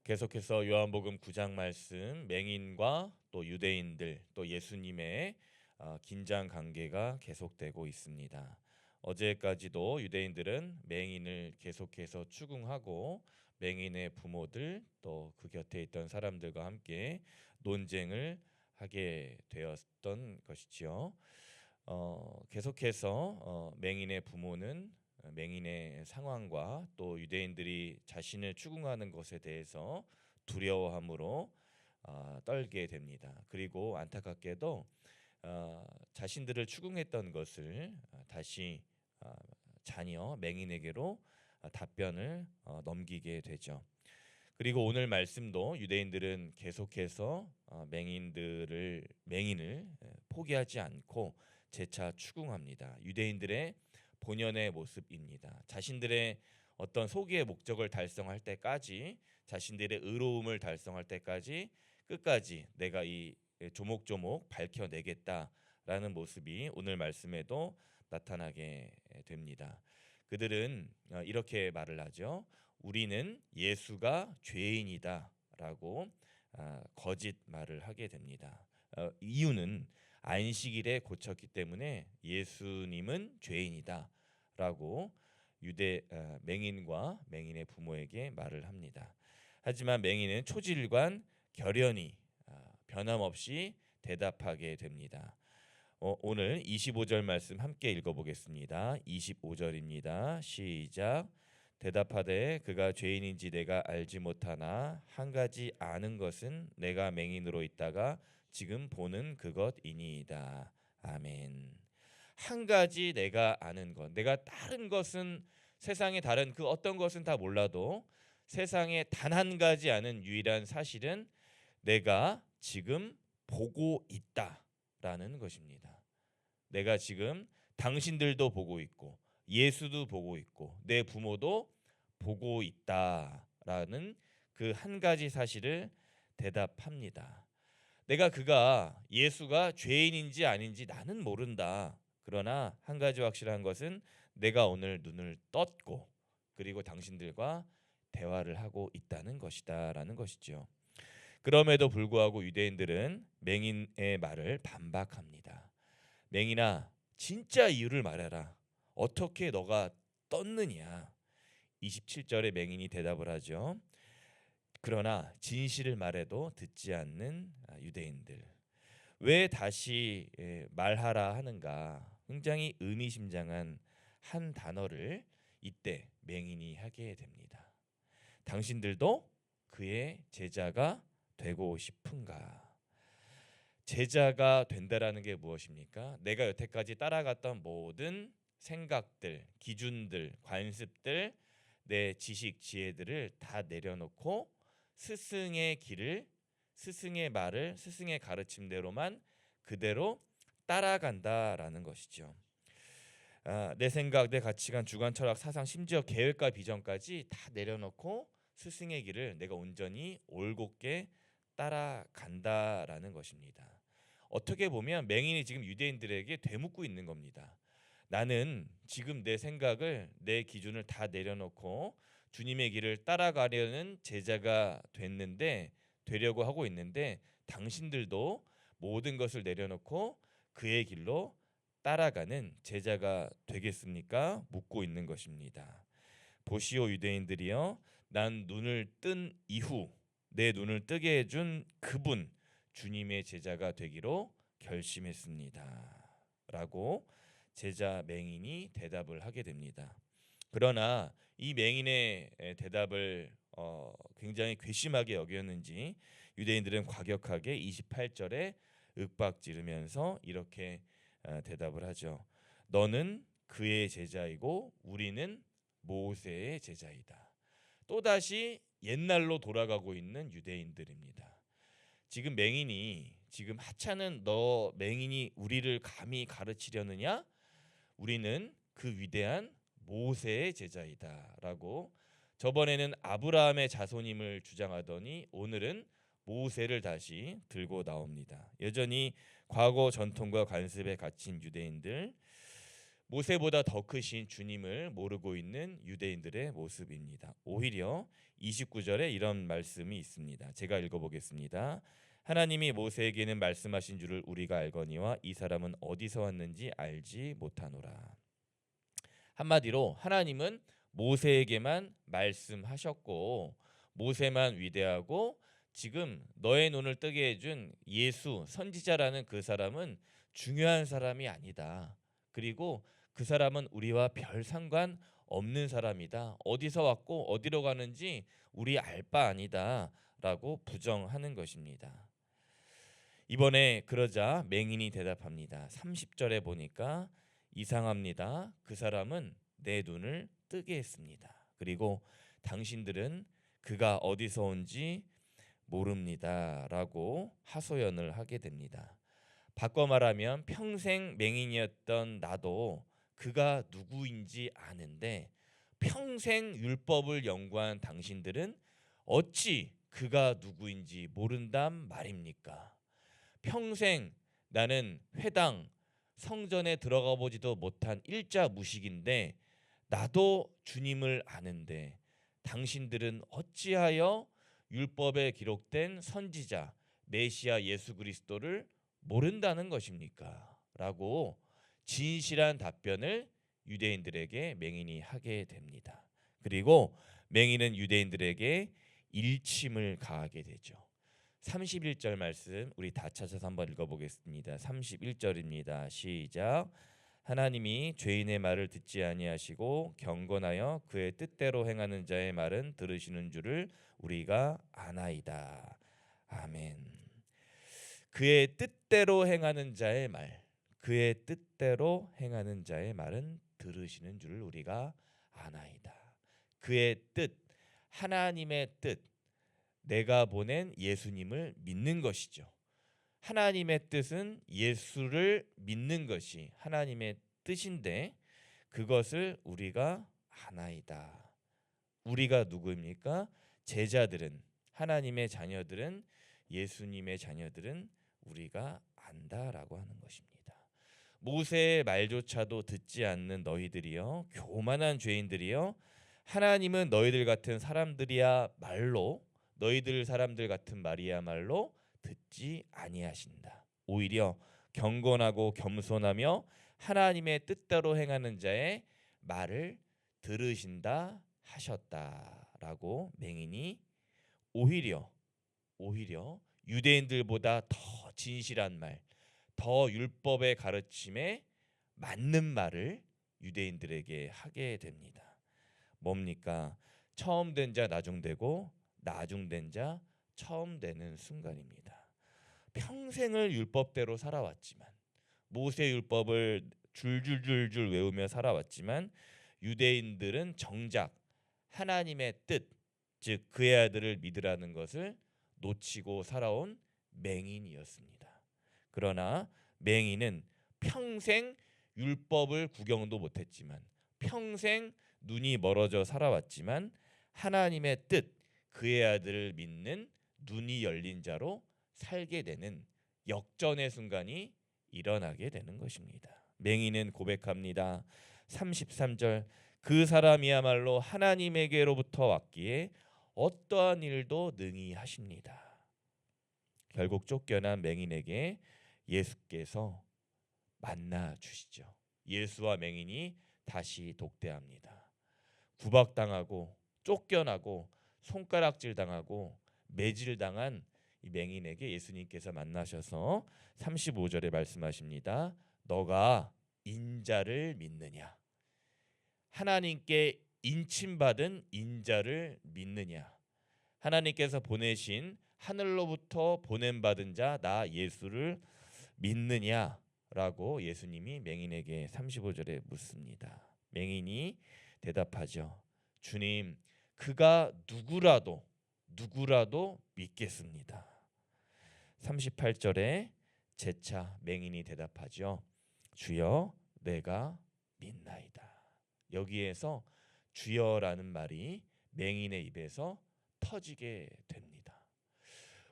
계속해서 요한복음 9장 말씀, 맹인과 또 유대인들 또 예수님의 긴장 관계가 계속되고 있습니다. 어제까지도 유대인들은 맹인을 계속해서 추궁하고 맹인의 부모들 또 그 곁에 있던 사람들과 함께 논쟁을 하게 되었던 것이지요. 계속해서 맹인의 부모는 맹인의 상황과 또 유대인들이 자신을 추궁하는 것에 대해서 두려워함으로 떨게 됩니다. 그리고 안타깝게도 자신들을 추궁했던 것을 다시 자녀 맹인에게로 답변을 넘기게 되죠. 그리고 오늘 말씀도 유대인들은 계속해서 맹인을 포기하지 않고 재차 추궁합니다. 유대인들의 본연의 모습입니다. 자신들의 어떤 소기의 목적을 달성할 때까지, 자신들의 의로움을 달성할 때까지 끝까지 내가 이 조목조목 밝혀내겠다라는 모습이 오늘 말씀에도 나타나게 됩니다. 그들은 이렇게 말을 하죠. 우리는 예수가 죄인이다라고 거짓 말을 하게 됩니다. 이유는 안식일에 고쳤기 때문에 예수님은 죄인이다라고 맹인과 맹인의 부모에게 말을 합니다. 하지만 맹인은 초질관 결연히 변함없이 대답하게 됩니다. 오늘 25절 말씀 함께 읽어보겠습니다. 25절입니다. 시작. 대답하되 그가 죄인인지 내가 알지 못하나 한 가지 아는 것은 내가 맹인으로 있다가 지금 보는 그것이니이다. 아멘. 한 가지 내가 아는 것, 내가 다른 것은 세상의 다른 그 어떤 것은 다 몰라도 세상에 단 한 가지 아는 유일한 사실은 내가 지금 보고 있다라는 것입니다. 내가 지금 당신들도 보고 있고 예수도 보고 있고 내 부모도 보고 있다라는 그 한 가지 사실을 대답합니다. 그가 예수가 죄인인지 아닌지 나는 모른다. 그러나 한 가지 확실한 것은 내가 오늘 눈을 떴고 그리고 당신들과 대화를 하고 있다는 것이다라는 것이죠. 그럼에도 불구하고 유대인들은 맹인의 말을 반박합니다. 맹인아, 진짜 이유를 말해라. 어떻게 너가 떴느냐? 27절에 맹인이 대답을 하죠. 그러나 진실을 말해도 듣지 않는 유대인들. 왜 다시 말하라 하는가? 굉장히 의미심장한 한 단어를 이때 맹인이 하게 됩니다. 당신들도 그의 제자가 되고 싶은가? 제자가 된다라는 게 무엇입니까? 내가 여태까지 따라갔던 모든 생각들, 기준들, 관습들, 내 지식, 지혜들을 다 내려놓고 스승의 길을, 스승의 말을, 스승의 가르침대로만 그대로 따라간다라는 것이죠. 내 생각, 내 가치관, 주관, 철학, 사상, 심지어 계획과 비전까지 다 내려놓고 스승의 길을 내가 온전히 올곧게 따라간다라는 것입니다. 어떻게 보면 맹인이 지금 유대인들에게 되묻고 있는 겁니다. 나는 지금 내 생각을, 내 기준을 다 내려놓고 주님의 길을 따라가려는 제자가 되려고 하고 있는데 당신들도 모든 것을 내려놓고 그의 길로 따라가는 제자가 되겠습니까? 묻고 있는 것입니다. 보시오 유대인들이여, 난 눈을 뜬 이후 내 눈을 뜨게 해준 그분 주님의 제자가 되기로 결심했습니다. 라고 제자 맹인이 대답을 하게 됩니다. 그러나 이 맹인의 대답을 굉장히 괘씸하게 여겼는지 유대인들은 과격하게 28절에 윽박지르면서 이렇게 대답을 하죠. 너는 그의 제자이고 우리는 모세의 제자이다. 또다시 옛날로 돌아가고 있는 유대인들입니다. 지금 하찮은 너 맹인이 우리를 감히 가르치려느냐? 우리는 그 위대한 모세의 제자이다라고 저번에는 아브라함의 자손임을 주장하더니 오늘은 모세를 다시 들고 나옵니다. 여전히 과거 전통과 관습에 갇힌 유대인들, 모세보다 더 크신 주님을 모르고 있는 유대인들의 모습입니다. 오히려 29절에 이런 말씀이 있습니다. 제가 읽어보겠습니다. 하나님이 모세에게는 말씀하신 줄을 우리가 알거니와 이 사람은 어디서 왔는지 알지 못하노라. 한마디로 하나님은 모세에게만 말씀하셨고 모세만 위대하고 지금 너의 눈을 뜨게 해준 예수 선지자라는 그 사람은 중요한 사람이 아니다. 그리고 그 사람은 우리와 별 상관 없는 사람이다. 어디서 왔고 어디로 가는지 우리 알 바 아니다. 라고 부정하는 것입니다. 이번에 그러자 맹인이 대답합니다. 30절에 보니까 이상합니다. 그 사람은 내 눈을 뜨게 했습니다. 그리고 당신들은 그가 어디서 온지 모릅니다. 라고 하소연을 하게 됩니다. 바꿔 말하면 평생 맹인이었던 나도 그가 누구인지 아는데 평생 율법을 연구한 당신들은 어찌 그가 누구인지 모른단 말입니까? 평생 나는 회당 성전에 들어가 보지도 못한 일자 무식인데 나도 주님을 아는데 당신들은 어찌하여 율법에 기록된 선지자 메시아 예수 그리스도를 모른다는 것입니까? 라고 진실한 답변을 유대인들에게 맹인이 하게 됩니다. 그리고 맹인은 유대인들에게 일침을 가하게 되죠. 31절 말씀 우리 다 찾아서 한번 읽어보겠습니다. 31절입니다. 시작. 하나님이 죄인의 말을 듣지 아니하시고 경건하여 그의 뜻대로 행하는 자의 말은 들으시는 줄을 우리가 아나이다. 아멘. 그의 뜻대로 행하는 자의 말, 그의 뜻대로 행하는 자의 말은 들으시는 줄을 우리가 아나이다. 그의 뜻, 하나님의 뜻, 내가 보낸 예수님을 믿는 것이죠. 하나님의 뜻은 예수를 믿는 것이 하나님의 뜻인데 그것을 우리가 아나이다. 우리가 누구입니까? 제자들은, 하나님의 자녀들은, 예수님의 자녀들은 우리가 안다라고 하는 것입니다. 모세의 말조차도 듣지 않는 너희들이여, 교만한 죄인들이여, 하나님은 너희들 같은 사람들이야 말로, 너희들 사람들 같은 말이야말로 듣지 아니하신다. 오히려 경건하고 겸손하며 하나님의 뜻대로 행하는 자의 말을 들으신다 하셨다라고 맹인이 오히려 유대인들보다 더 진실한 말, 더 율법의 가르침에 맞는 말을 유대인들에게 하게 됩니다. 뭡니까? 처음 된 자 나중되고 나중된 자 처음 되는 순간입니다. 평생을 율법대로 살아왔지만 모세 율법을 줄줄줄줄 외우며 살아왔지만 유대인들은 정작 하나님의 뜻, 즉 그의 아들을 믿으라는 것을 놓치고 살아온 맹인이었습니다. 그러나 맹인은 평생 율법을 구경도 못했지만 평생 눈이 멀어져 살아왔지만 하나님의 뜻, 그의 아들을 믿는 눈이 열린 자로 살게 되는 역전의 순간이 일어나게 되는 것입니다. 맹인은 고백합니다. 33절 그 사람이야말로 하나님에게로부터 왔기에 어떠한 일도 능히 하십니다. 결국 쫓겨난 맹인에게 예수께서 만나 주시죠. 예수와 맹인이 다시 독대합니다. 구박당하고 쫓겨나고 손가락질 당하고 매질 당한 이 맹인에게 예수님께서 만나셔서 35절에 말씀하십니다. 너가 인자를 믿느냐? 하나님께 인침받은 인자를 믿느냐? 하나님께서 보내신 하늘로부터 보냄받은 자 나 예수를 믿느냐라고 예수님이 맹인에게 35절에 묻습니다. 맹인이 대답하죠. 주님, 그가 누구라도 믿겠습니다. 38절에 재차 맹인이 대답하죠. 주여, 내가 믿나이다. 여기에서 주여라는 말이 맹인의 입에서 터지게 됩니다.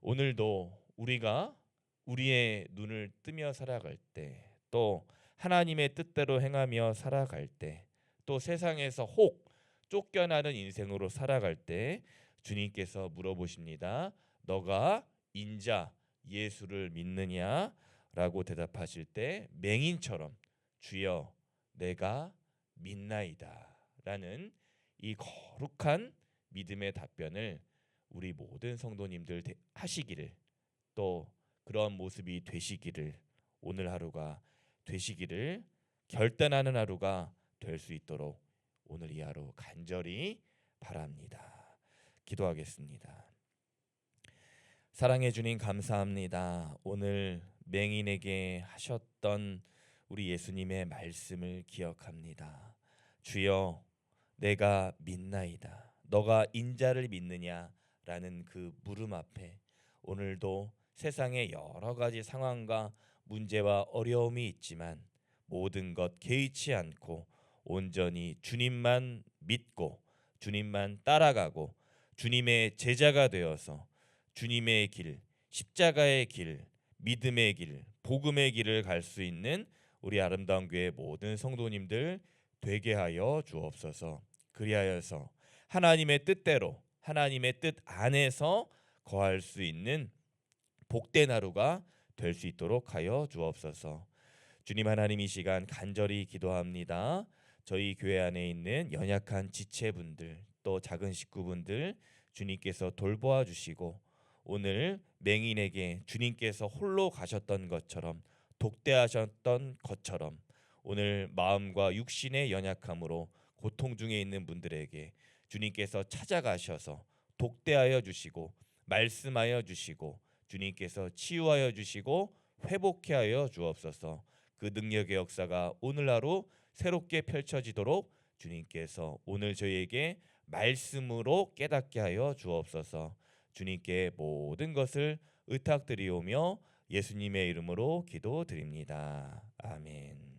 오늘도 우리가 우리의 눈을 뜨며 살아갈 때 또 하나님의 뜻대로 행하며 살아갈 때, 또 세상에서 혹 쫓겨나는 인생으로 살아갈 때 주님께서 물어보십니다. 너가 인자 예수를 믿느냐? 라고 대답하실 때 맹인처럼 주여 내가 믿나이다 라는 이 거룩한 믿음의 답변을 우리 모든 성도님들 하시기를, 또 그런 모습이 되시기를, 오늘 하루가 되시기를, 결단하는 하루가 될 수 있도록 오늘 이 하루 간절히 바랍니다. 기도하겠습니다. 사랑해 주님 감사합니다. 오늘 맹인에게 하셨던 우리 예수님의 말씀을 기억합니다. 주여 내가 믿나이다. 너가 인자를 믿느냐? 라는 그 물음 앞에 오늘도 세상의 여러 가지 상황과 문제와 어려움이 있지만 모든 것 개의치 않고 온전히 주님만 믿고 주님만 따라가고 주님의 제자가 되어서 주님의 길, 십자가의 길, 믿음의 길, 복음의 길을 갈 수 있는 우리 아름다운 교회 모든 성도님들 되게 하여 주옵소서. 그리하여서 하나님의 뜻대로 하나님의 뜻 안에서 거할 수 있는 복된 하루가 될 수 있도록 하여 주옵소서. 주님 하나님, 이 시간 간절히 기도합니다. 저희 교회 안에 있는 연약한 지체분들, 또 작은 식구분들 주님께서 돌보아 주시고 오늘 맹인에게 주님께서 홀로 가셨던 것처럼, 독대하셨던 것처럼 오늘 마음과 육신의 연약함으로 고통 중에 있는 분들에게 주님께서 찾아가셔서 독대하여 주시고 말씀하여 주시고 주님께서 치유하여 주시고 회복케 하여 주옵소서. 그 능력의 역사가 오늘 하루 새롭게 펼쳐지도록 주님께서 오늘 저희에게 말씀으로 깨닫게 하여 주옵소서. 주님께 모든 것을 의탁드리오며 예수님의 이름으로 기도드립니다. 아멘.